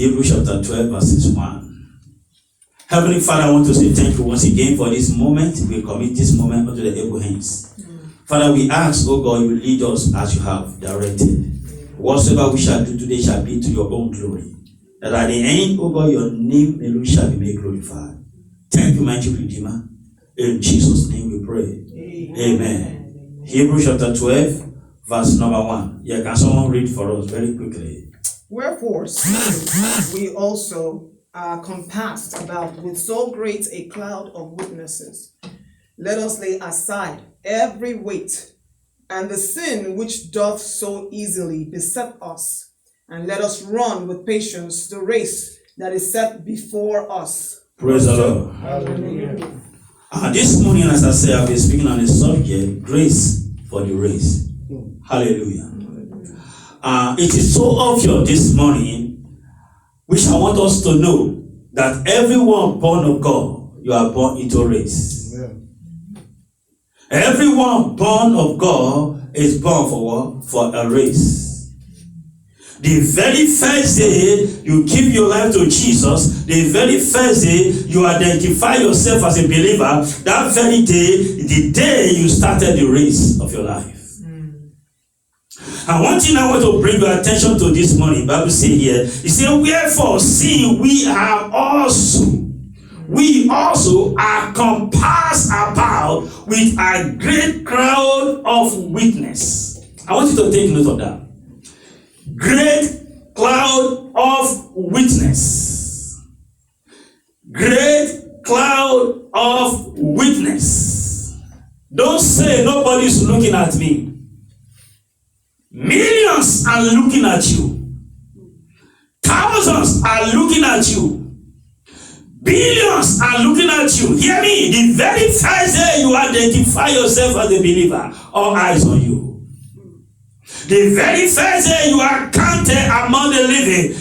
Hebrews chapter 12, verses 1. Heavenly Father, I want to say thank you once again for this moment. We commit this moment unto the able hands. Father, we ask, oh God, you lead us as you have directed. Whatsoever we shall do today shall be to your own glory. That at the end, oh God, your name alone shall be made glorified. Thank you, mighty Redeemer. In Jesus' name we pray. Amen. Hebrews chapter 12, verse number 1. Yeah, can someone read for us very quickly? Wherefore, seeing we also are compassed about with so great a cloud of witnesses, let us lay aside every weight and the sin which doth so easily beset us, and let us run with patience the race that is set before us. Praise the Lord. Hallelujah. This morning, as I said, I'll be speaking on the subject, grace for the race. Hallelujah. It is so obvious this morning, which I want us to know, that everyone born of God, you are born into a race. Amen. Everyone born of God is born for what? For a race. The very first day you give your life to Jesus, the very first day you identify yourself as a believer, that very day, the day you started the race of your life. And one thing I want to bring your attention to this morning, Bible says here, it says, wherefore, seeing we also are compassed about with a great crowd of witness. I want you to take note of that. Great cloud of witness. Great cloud of witness. Don't say nobody's looking at me. Millions are looking at you. Thousands are looking at you. Billions are looking at you. Hear me. The very first day you identify yourself as a believer, all eyes on you. The very first day you are counted among the living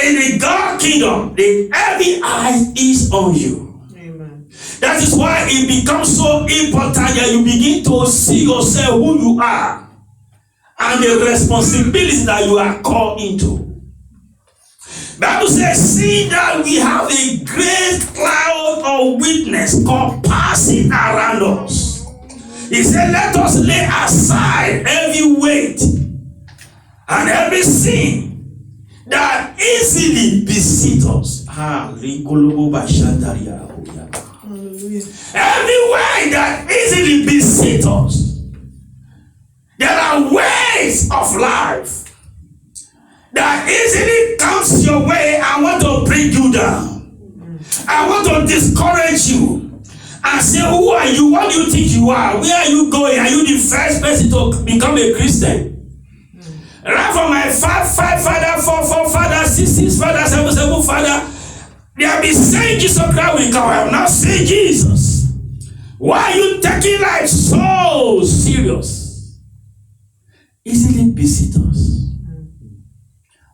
in the God kingdom, the every eye is on you. Amen. That is why it becomes so important that you begin to see yourself who you are and the responsibility that you are called into. Bible says, see that we have a great cloud of witness compassing around us. He said, let us lay aside every weight and every sin that easily beset us. Every way that easily beset us. There are ways of life that easily comes your way and want to bring you down. I want to discourage you and say, who are you? What do you think you are? Where are you going? Are you the first person to become a Christian? Right from my five father, four father, six father, seven father, they have been saying Jesus Christ will come. I have not seen Jesus. Why are you taking life so serious? Easily beset us.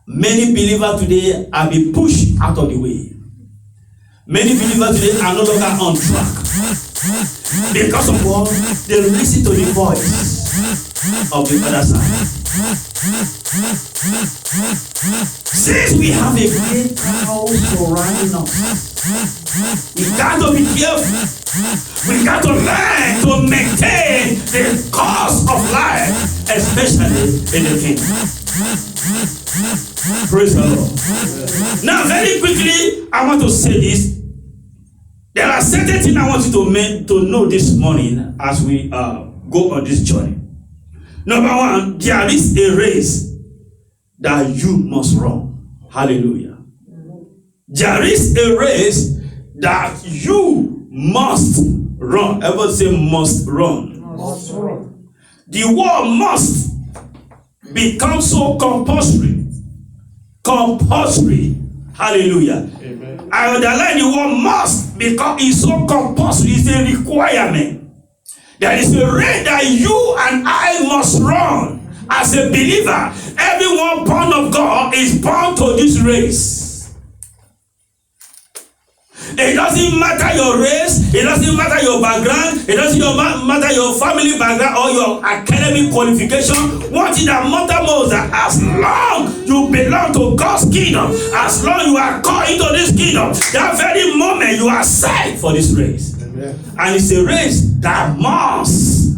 Many believers today are being pushed out of the way. Many believers today are no longer on track. Because of what? They listen to the voice of the other side. Since we have a great crowd surrounding us, we got to be careful. We got to learn to maintain the course of life, especially in the kingdom. Praise the Lord. Now, very quickly, I want to say this. There are certain things I want you to know this morning as we go on this journey. Number one, there is a race that you must run. Hallelujah. There is a race that you must run. Everybody say must run. Must run. The word must becomes so compulsory. Compulsory. Hallelujah. Amen. I underline the word must because it's so compulsory. It's a requirement. There is a race that you and I must run as a believer. Everyone born of God is born to this race. It doesn't matter your race, it doesn't matter your background, it doesn't matter your family background or your academic qualification. What is that matter most? That as long you belong to God's kingdom, as long you are called into this kingdom, that very moment you are set for this race. Amen. And it's a race that must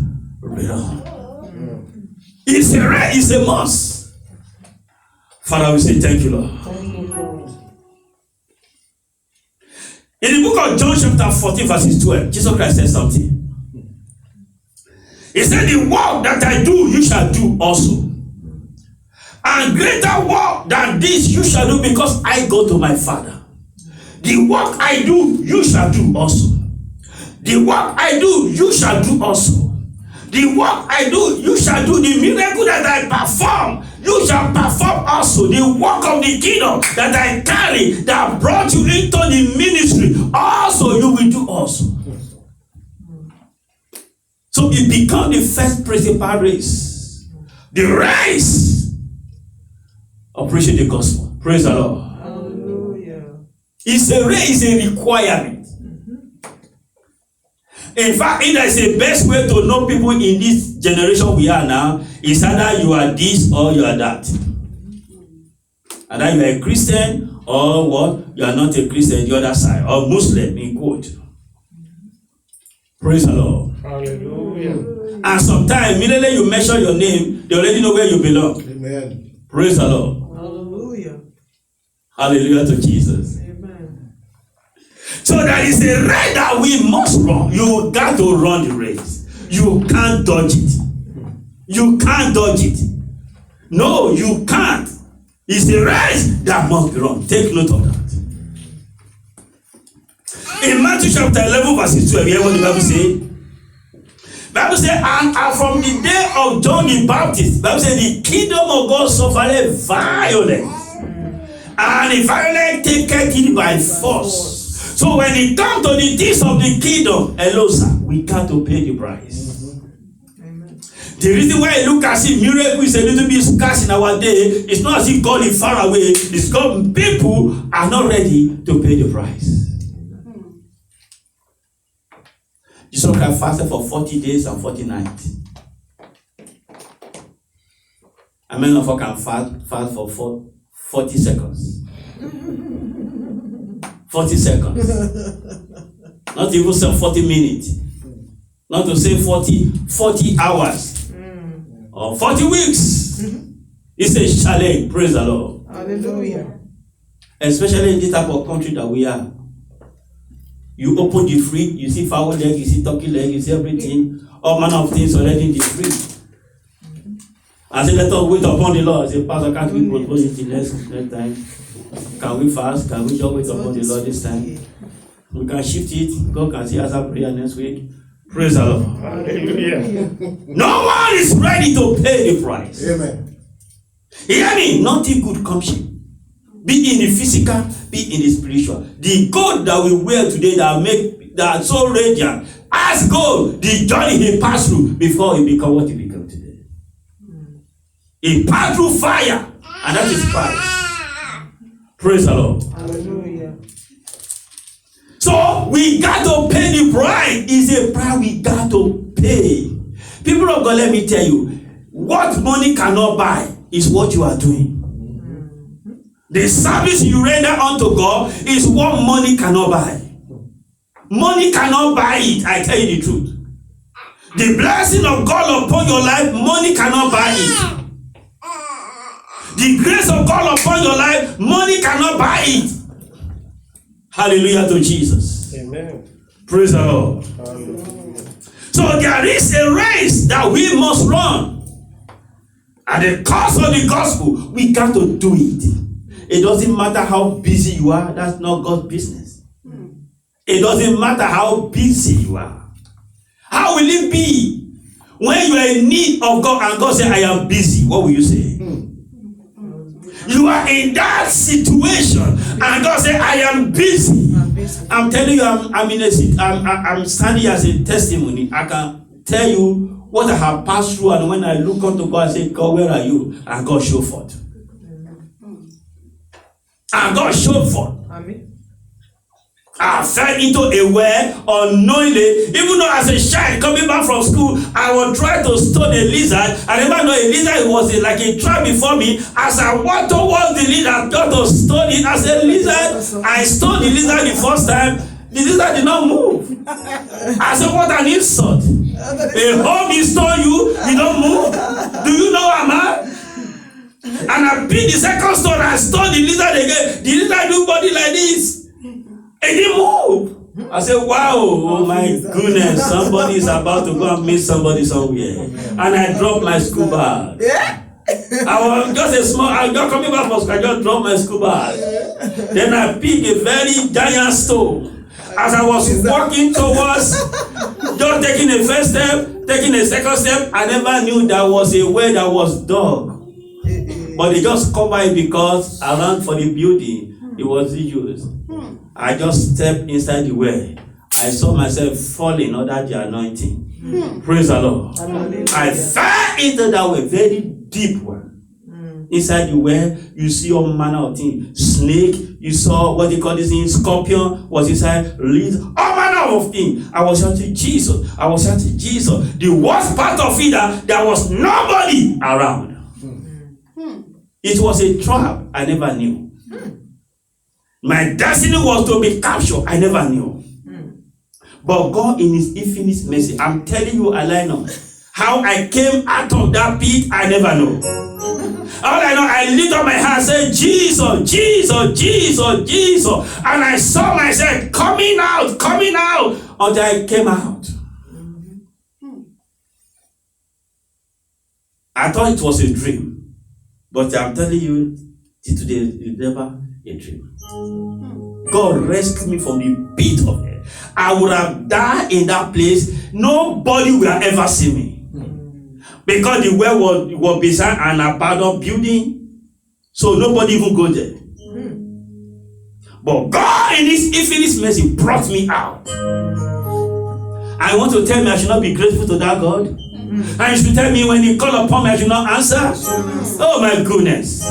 be done. It's a race, it's a must. Father, we say thank you, Lord. In the book of John chapter 14 verses 12, Jesus Christ said something. He said, the work that I do, you shall do also. And greater work than this you shall do, because I go to my Father. The work I do, you shall do also. The work I do, you shall do also. The work I do, you shall do. The miracle that I perform, you shall perform also. The work of the kingdom that I carry, that brought you into the ministry, also you will do also. So it becomes the first principal race. The race of preaching the gospel. Praise the Lord. Hallelujah. It's a race, it's a requirement. In fact, if there is a best way to know people in this generation we are now, is either you are this or you are that. Either you are a Christian or what? You are not a Christian, the other side, or Muslim in quote. Praise the Lord. Hallelujah. And sometimes immediately you mention your name, they already know where you belong. Amen. Praise the Lord. Hallelujah. Hallelujah to Jesus. So there is a race that we must run. You got to run the race. You can't dodge it. You can't dodge it. No, you can't. It's a race that must be run. Take note of that. In Matthew chapter 11 verses 12, you hear what the Bible says? Bible says, and from the day of John the Baptist, Bible says, the kingdom of God suffered violence, and the violent taketh it by force. So when it comes to the things of the kingdom, hello sir, we got to pay the price. Amen. The reason why I look as if miracle is a little bit scarce in our day, it's not as if God is far away, it's God people are not ready to pay the price. Jesus Christ fasted for 40 days and 40 nights. A man of can fast for 40 seconds. 40 seconds. Not even say 40 minutes. Not to say 40 hours. Or 40 weeks. It's a challenge. Praise the Lord. Hallelujah. Especially in this type of country that we are. You open the fridge, you see fowl leg, you see turkey leg, you see everything. All manner of things already in the fridge. I say, let us wait upon the Lord. I say, Pastor, can't we postpone it till next time? Can we fast? Can we just wait upon the Lord this time? We can shift it. God can see us our prayer next week. Praise the Lord. Hallelujah. No one is ready to pay the price. Amen. Hear me? Nothing good comes cheap. Be in the physical, be in the spiritual. The gold that we wear today that are so radiant, as gold, the journey he passed through before he become what he became today. He passed through fire, and that is price. Praise the Lord. Hallelujah. So we got to pay the price. It's a price we got to pay. People of God, let me tell you, what money cannot buy is what you are doing. The service you render unto God is what money cannot buy. Money cannot buy it, I tell you the truth. The blessing of God upon your life, money cannot buy it. The grace of God upon your life, money cannot buy it. Hallelujah to Jesus. Amen. Praise the Lord. Hallelujah. So there is a race that we must run. At the cost of the gospel, we got to do it. It doesn't matter how busy you are, that's not God's business. It doesn't matter how busy you are. How will it be when you are in need of God and God says, I am busy? What will you say? You are in that situation and God says, I am busy. I'm telling you, I'm standing as a testimony. I can tell you what I have passed through, and when I look unto God, I say, God, where are you? And God show forth. And God showed forth. Amen. I fell into a well unknowingly. Even though as a child coming back from school, I would try to stone a lizard. I never know a lizard was like a trap before me. As I walked towards the lizard, I thought to stone it as a lizard. I stoned the lizard the first time. The lizard did not move. I said, what an insult. A home is stone you don't move. Do you know am I? And I beat the second stone, I stoned the lizard again. The lizard do body like this. It didn't move. I said, wow, oh my goodness, somebody is about to go and meet somebody somewhere. And I dropped my school bag. I was just a small, I was just coming back from school, I just dropped my school bag. Then I picked a very giant stone. As I was walking towards, just taking a first step, taking a second step, I never knew there was a way that was dug. But they just covered it because around for the building, it was used. I just stepped inside the well. I saw myself falling under the anointing. Praise the Lord. I fell into that well, very deep one. Inside the well, you see all manner of things. Snake, you saw what they call this thing, scorpion was inside, all manner of things. I was shouting Jesus. I was shouting Jesus. The worst part of it, there was nobody around. It was a trap I never knew. My destiny was to be captured. I never knew. But God in his infinite mercy, I'm telling you, Alina, how I came out of that pit, I never know. All I know, I lift up my hand and say, Jesus, Jesus, Jesus, Jesus. And I saw myself coming out until I came out. I thought it was a dream. But I'm telling you, today it's never a dream. God rescued me from the pit of hell. I would have died in that place. Nobody will ever see me. Because the well was beside an abandoned building. So nobody even go there. But God in his infinite mercy brought me out. I want to tell me I should not be grateful to that God. And you should tell me when he call upon me I should not answer. Oh my goodness.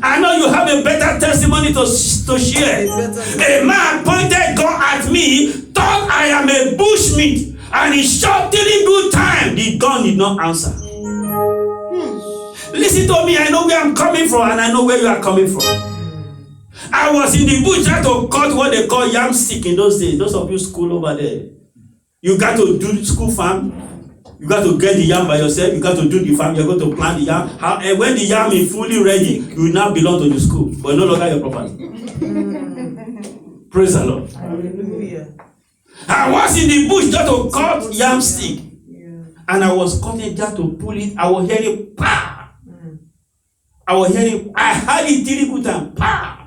I know you have a better testimony to share. A man pointed gun at me, thought I am a bushmeat, and he shot 3 good times. The gun did not answer. Listen to me, I know where I'm coming from, and I know where you are coming from. I was in the bush trying to cut what they call yam stick in those days. Those of you school over there. You got to do school farm. You got to get the yam by yourself. You got to do the farm. You're going to plant the yam. And when the yam is fully ready, you will now belong to the school, but no longer your property. Praise the Lord. Hallelujah. I was in the bush just to cut yam stick. And I was cutting just to pull it. I was hearing pa. I had it 3 good times. Pa.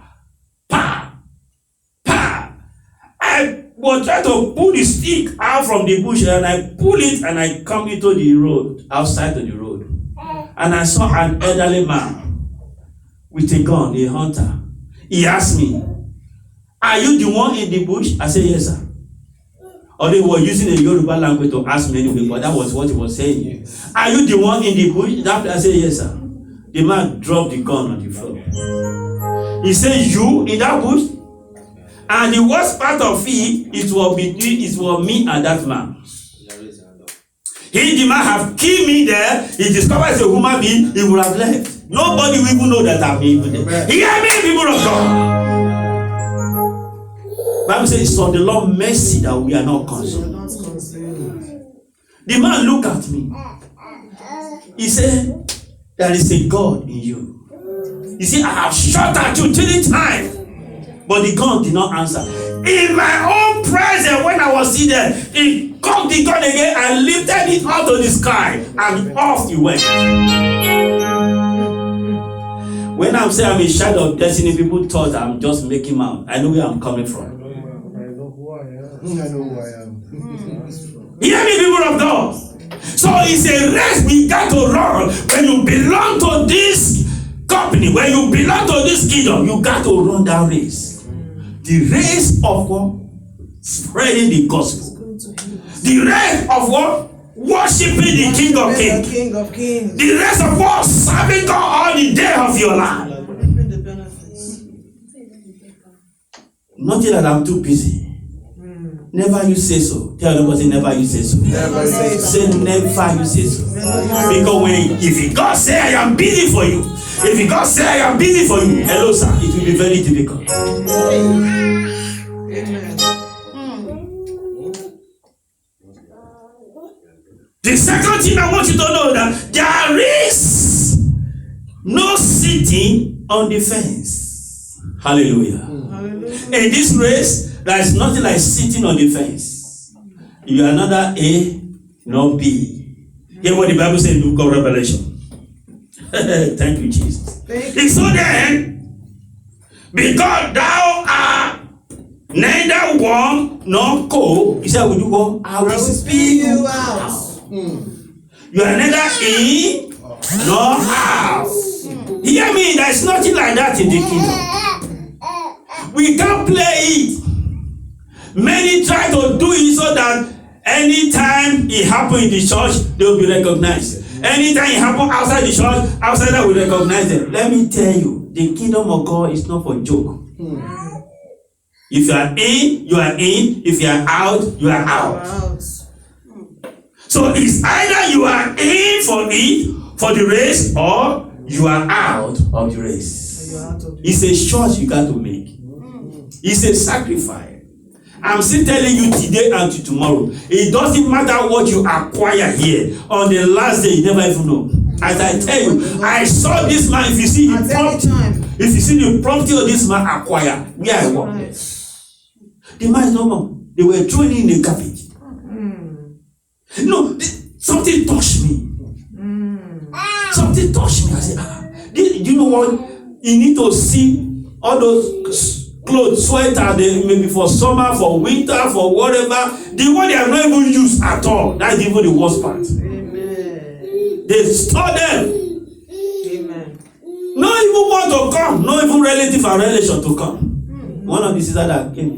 Pa. Pa. I was trying to pull the stick out from the bush, and I pull it and I come into the road, outside of the road. And I saw an elderly man with a gun, a hunter. He asked me, are you the one in the bush? I said, yes, sir. Or they were using a Yoruba language to ask me anyway, but that was what he was saying. Are you the one in the bush? I said, yes, sir. The man dropped the gun on the floor. He said, you in that bush? And the worst part of it was me and that man. He, the man, have killed me there. He discovered a human being, he would have left. Nobody will even know that I'm even there. Hear me, people of God. Bible says it's on the Lord's mercy that we are not consumed. The man looked at me. He said, there is a God in you. He said, I have shot at you 3 times. But the gun did not answer. In my own presence, when I was sitting there, he cocked the gun again and lifted it up to the sky, and off he went. When I'm saying I'm a shadow of destiny, people thought I'm just making out. I know where I'm coming from. I know who I am. Hear me, people of God. So it's a race we got to run. When you belong to this company, when you belong to this kingdom, you got to run that race. The race of what? Spreading the gospel. The race of what? Worshiping the King of Kings. King of Kings. The race of what? Serving God all the day of your life. Nothing that I'm too busy. Never you say so. Tell the person never you say so. Never say so. Say never you say so. Because if God say I am busy for you, if God say I am busy for you, hello sir, it will be very difficult. Amen. The second thing I want you to know that there is no sitting on the fence. Hallelujah. Hallelujah. In this race, there is nothing like sitting on the fence. You are neither A nor B. Hear what the Bible says in the book of Revelation. Thank you, Jesus. And so then, because thou art neither warm nor cold, he said, will you go? I will spew you out. You are neither in nor out. Hear me, there is nothing like that in the kingdom. We can't play it. Many try to do it so that anytime it happens in the church, they will be recognized. Anytime it happens outside the church, outsider will recognize them. Let me tell you, the kingdom of God is not for joke. If you are in, you are in. If you are out, you are out. So it's either you are in for it, for the race, or you are out of the race. It's a choice you got to make. It's a sacrifice. I'm still telling you today and to tomorrow. It doesn't matter what you acquire here. On the last day, you never even know. As I tell you, I saw this man. If you see the property, if you see the property of this man acquire, where I work, the man is no more. They were throwing in the garbage. No, something touched me. Something touched me. I said, do you know what? You need to see all those clothes, sweater, they maybe for summer, for winter, for whatever. The one they have not even used at all. That's even the worst part. Amen. They store them. Amen. No even want to come. No even relative or relation to come. One of the sisters that came,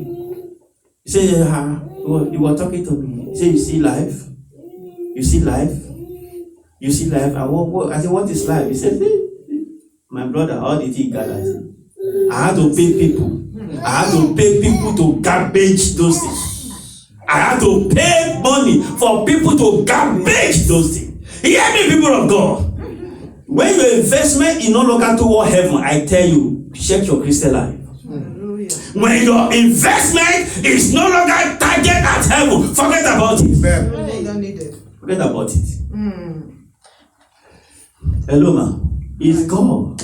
he said, he was talking to me. He said, you see life? You see life? You see life? I said, what is life? He said, my brother, how did he gather? I had to pay people. I had to pay people to garbage those things. I had to pay money for people to garbage those things. Hear me, people of God. When your investment is no longer toward heaven, I tell you, check your Christian life. When your investment is no longer targeted at heaven, forget about it. Forget about it. Hello, ma. It's God.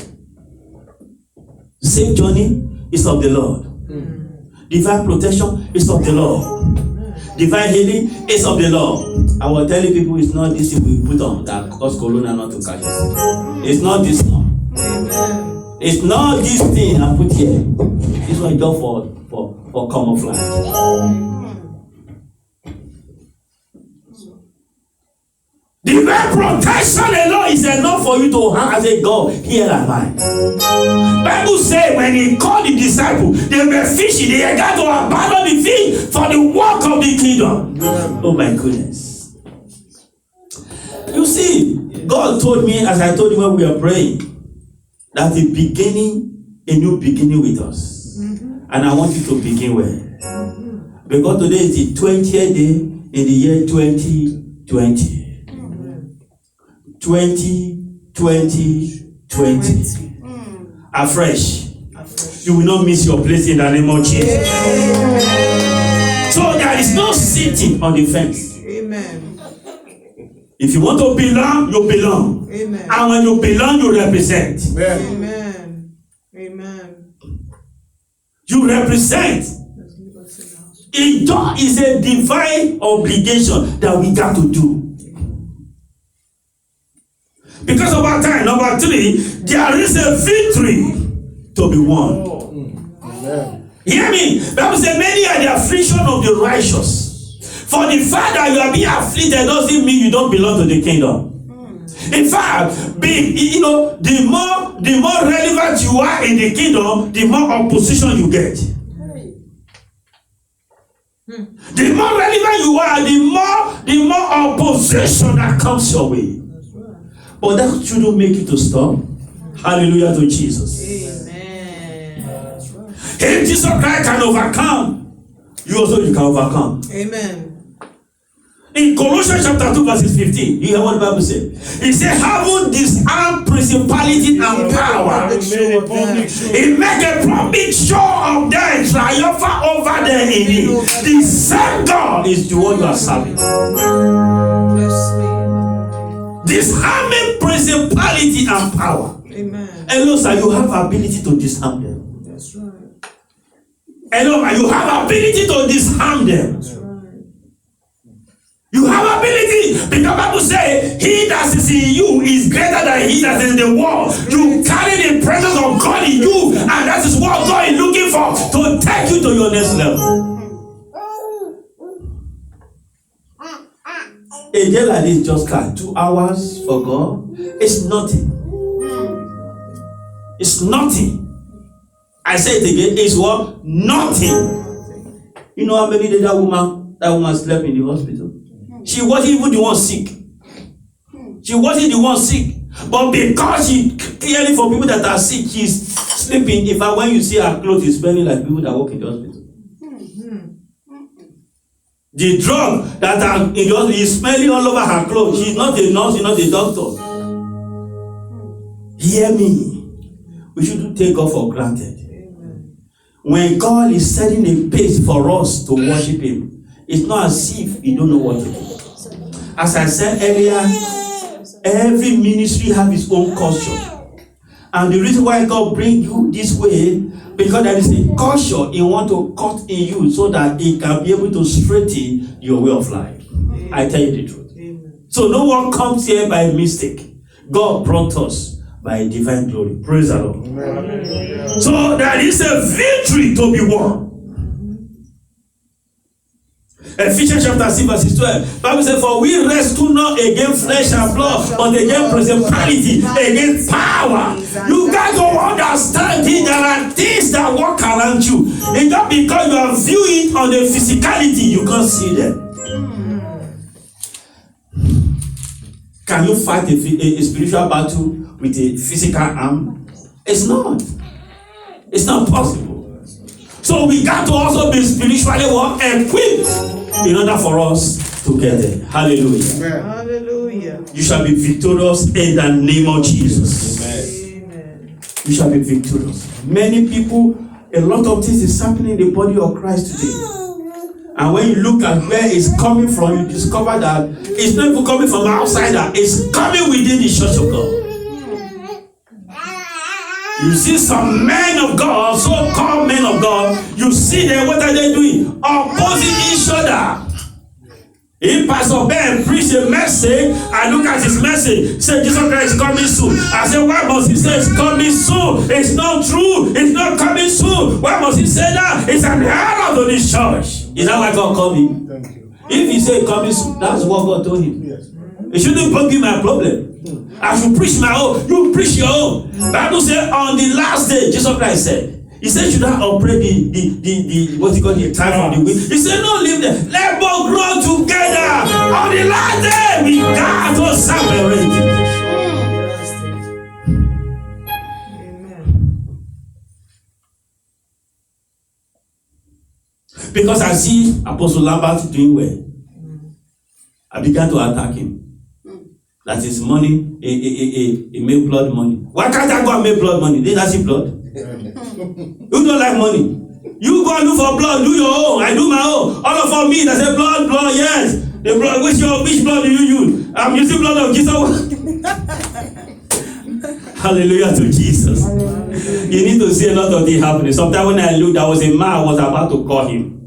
Safe journey is of the Lord. Divine protection is of the Lord. Divine healing is of the Lord. I was telling people it's not this thing we put on that cause corona not to catch us. It's not this one. It's not this thing I put here. This one is just for camouflage. Divine protection alone is enough for you to hang as a God. Here am I. Bible says when he called the disciples, they were fishing. They had got to abandon the fish for the work of the kingdom. Oh my goodness. You see, God told me, as I told you when we were praying, that the beginning, a new beginning with us. And I want you to begin well. Because today is the 20th day in the year 2020. 20. Afresh. You will not miss your place in the name of Jesus. So there is no sitting on the fence. Amen. If you want to belong, you belong. Amen. And when you belong, you represent. Amen. Amen. You represent. It is a divine obligation that we got to do. Because of our time, number 3, there is a victory to be won. Hear me? Bible says, many are the affliction of the righteous. For the fact that you are being afflicted doesn't mean you don't belong to the kingdom. In fact, the more relevant you are in the kingdom, the more opposition you get. The more relevant you are, the more opposition that comes your way. But that shouldn't make you to stop. Hallelujah to Jesus. Amen. If Jesus Christ can overcome, you can overcome. Amen. In Colossians chapter 2 verses 15, you hear what the Bible says? He said, having disarmed principality and power, he make a public show of them, triumphant over them in it. The same God is the one you are serving. Disarming principality and power. Amen. Hello, sir, you have ability to disarm them. That's right. Hello, you have ability to disarm them. That's right. You have ability, because the Bible says, he that is in you is greater than he that is in the world. You carry the presence of God in you, and that is what God is looking for, to take you to your next level. A day like this just got 2 hours for God. It's nothing. It's nothing. I say it again, it's what? Nothing. You know how many days that woman slept in the hospital? She wasn't even the one sick. She wasn't the one sick. But because she clearly for people that are sick, she's sleeping. In fact, when you see her clothes, it's smelling like people that work in the hospital. The drug that are in the hospital is smelling all over her clothes. She's not a nurse, she's not a doctor. Hear me. We shouldn't take God for granted. When God is setting a pace for us to worship Him, it's not as if He don't know what to do. As I said earlier, every ministry has its own culture. And the reason why God brings you this way, because there is a culture He wants to cut in you so that He can be able to straighten your way of life. I tell you the truth. So no one comes here by mistake. God brought us by divine glory. Praise the Lord. Amen. So there is a victory to be won. Ephesians chapter 6 verse 12. Bible says, for we wrestle not against flesh and blood, but against principality, against power. You got to understand that there are things that walk around you. It's not because you are viewing on the physicality, you can't see them. Can you fight a spiritual battle with a physical arm? It's not. It's not possible. So we got to also be spiritually equipped in order for us to get there. Hallelujah. Amen. Hallelujah. You shall be victorious in the name of Jesus. Amen. You shall be victorious. Many people, a lot of things is happening in the body of Christ today. And when you look at where it's coming from, you discover that it's not even coming from outside, it's coming within the church of God. You see some men of God, so-called men of God, you see them, what are they doing? Opposing each other. If Pastor Ben preached a message, I look at his message, say Jesus Christ is coming soon. I say, why must he say it's coming soon? It's not true. It's not coming soon. Why must he say that? It's an error to this church. Is that why God called him? Thank you. If he say coming soon, that's what God told him. Yes. It shouldn't be my problem. I should preach my own. You preach your own. Bible says on the last day, Jesus Christ said, he said, should I operate the what you call the time from the wind? He said, no, leave them. Let both grow together. On the last day, we got to separate. Amen. Because I see Apostle Lambert doing well. I began to attack him. That is money, he make blood money. Why can't I go and make blood money? Did I see blood? You don't like money. You go and look for blood, do your own. I do my own. All of me that say blood, yes. The blood, which blood do you use? I'm using blood of Jesus. Hallelujah to Jesus. You need to see a lot of things happening. Sometimes when I look, there was a man I was about to call him.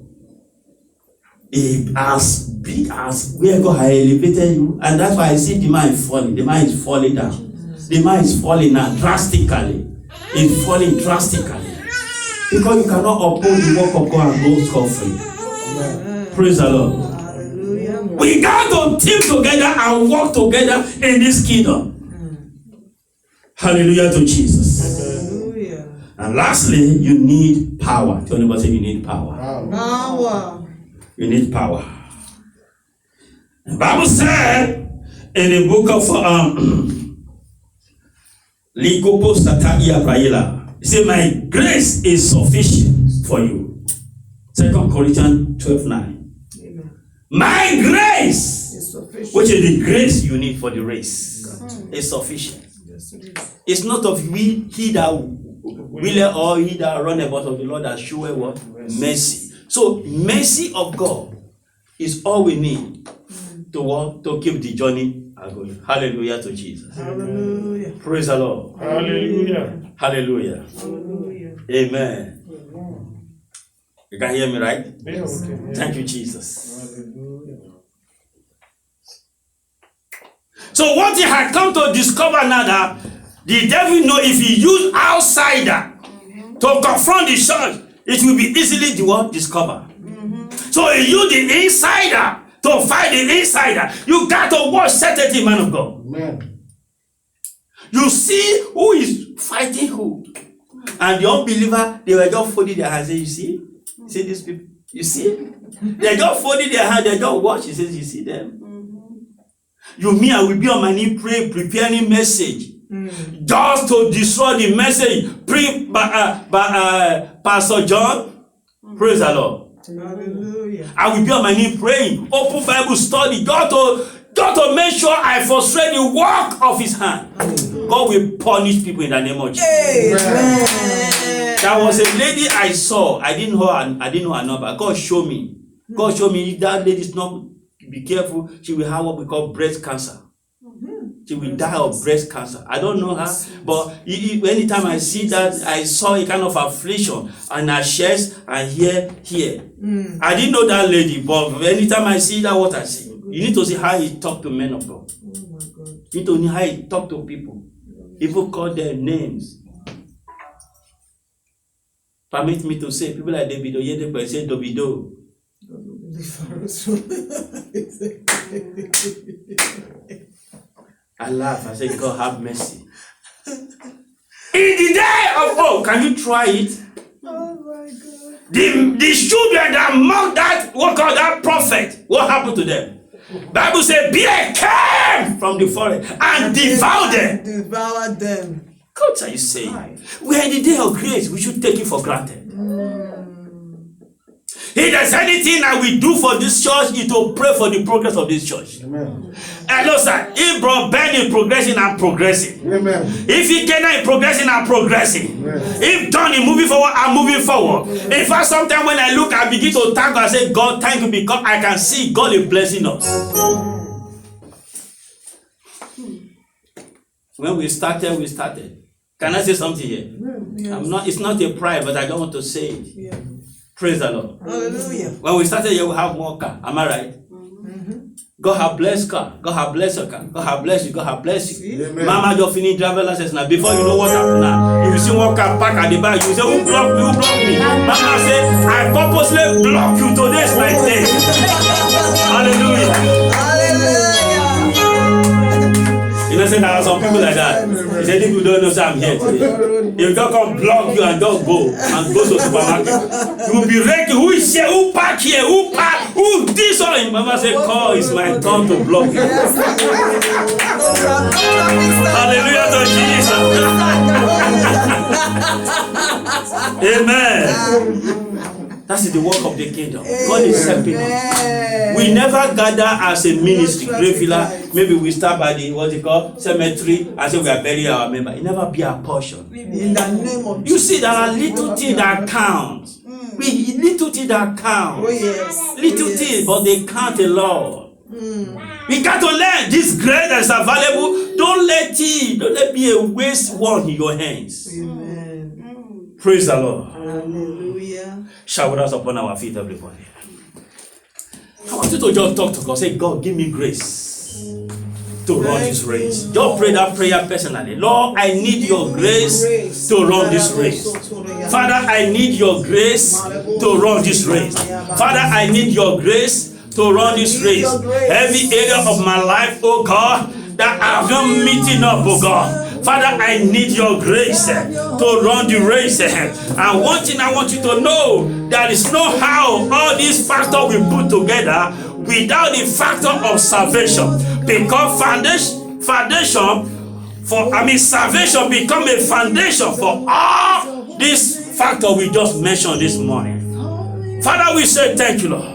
As big as where God has elevated you, and that's why I see the man is falling. The man is falling down. The man is falling now drastically. It's falling drastically because you cannot oppose the work of God and go scot-free. Praise the Lord. Hallelujah. We got to team together and work together in this kingdom. Hallelujah to Jesus. Hallelujah. And lastly, you need power. Tell anybody say you need power. Power. You need power. The Bible said in the book of Likopo Sataia Praila, it said, my grace is sufficient for you. 2 Corinthians 12:9. Amen. My grace, It's sufficient. which is the grace you need for the race, is sufficient. Yes, it is. It's not of he that will or he that run about of the Lord that show what? Mercy. So mercy of God is all we need to what? To keep the journey going. Hallelujah to Jesus. Hallelujah. Praise the Lord. Hallelujah. Hallelujah. Hallelujah. Amen. You can hear me, right? Yeah, okay. Yeah. Thank you, Jesus. Hallelujah. So what he had come to discover now that the devil know if he use outsider to confront the church, it will be easily the one discovered. So he used the insider to fight the insider. You got to watch certainty, man of God. Amen. You see who is fighting who. And the unbeliever, they were just folding their hands. You see these people? You see? They just folding their hands, they just watch. He says, you see them? You mean I will be on my knee praying, preparing message. Just to destroy the message by Pastor John. Praise the Lord. Hallelujah. I will be on my knee praying, open Bible study, God to make sure I frustrate the work of his hand. God will punish people in the name of Jesus. Amen. There was a lady I saw, I didn't know her number. God showed me. God showed me if that lady is not be careful, she will have what we call breast cancer. She will die of breast cancer. I don't know her, but anytime I see that, I saw a kind of affliction on her chest and here. I didn't know that lady, but anytime I see that, what I see, you need to see how he talk to men of God. Oh my God. You need to know how he talk to people. People call their names. Permit me to say, people like Davido, Yedepo say Davido. I laugh. I say, God have mercy. In the day of old, can you try it? Oh my God. The children that mocked that, what called that prophet, what happened to them? Bible says, bear came from the forest and devoured them. Devoured them. What are you saying? We are in the day of grace. We should take it for granted. If there's anything I will do for this church, is to pray for the progress of this church. Amen. Hello, sir. If Bro Ben is progressing, I'm progressing. Amen. If Ikena is progressing, I'm progressing. Amen. If John is moving forward, I'm moving forward. In fact, sometimes when I look, I begin to thank God. I say, God, thank you because I can see God is blessing us. When we started. Can I say something here? Yes. It's not a pride, but I don't want to say it. Yeah. Praise the Lord. Hallelujah. When we started here, we have more car. Am I right? God have blessed car. God have blessed your car. God have blessed you. God have blessed you. Amen. Mama just finished driver license now. Before you know what happened now, if you see one car park at the back, you say, who blocked me? Who blocked me? Mama say, I purposely block you. Today's my day. Hallelujah. Hallelujah. You know, say there are some people like that. He said, if you don't know, say I'm here today. If God can block you and just go to supermarket, you will be ready. Who is here? Who park here? Who park? Who this one? Mama say, call, it's my turn to block you. Hallelujah to Jesus. Amen. That is the work of the kingdom. God is helping us. We never gather as a ministry, regular. Maybe we start by the what's it called cemetery and say we are burying our member. It never be our portion. In the name of You see, there are little things that count. Little things that count. Oh yes. Little things, but they count a lot. We got to learn this grace that is available. Don't let be a waste one in your hands. Amen. Praise the Lord. Hallelujah. Shower us upon our feet, everybody. I want you to just talk to God. Say, God, give me grace to run this race. Just pray that prayer personally. Lord, I need your grace to run this race. Father, I need your grace to run this race. Father, I need your grace to run this race. Every area of my life, oh God, that I'm not meeting up, oh God. Father, I need your grace to run the race. And one thing I want you to know, there is no how all these factors we put together without the factor of salvation. Because salvation become a foundation for all these factor we just mentioned this morning. Father, we say thank you, Lord.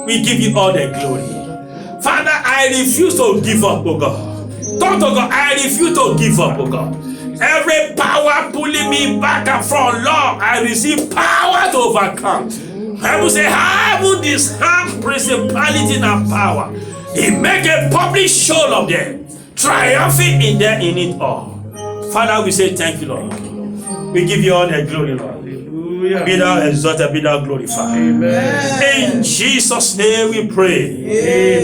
We give you all the glory. Father, I refuse to give up, oh God. Talk to God, I refuse to give up, oh God. Every power pulling me back and from, Lord, I receive power to overcome. Bible say, having this hand, principality and power, He make a public show of them, triumphing in there in it all. Father, we say thank you, Lord. We give you all the glory, Lord. Be thou exalted, be thou glorified. Amen. In Jesus' name we pray. Amen.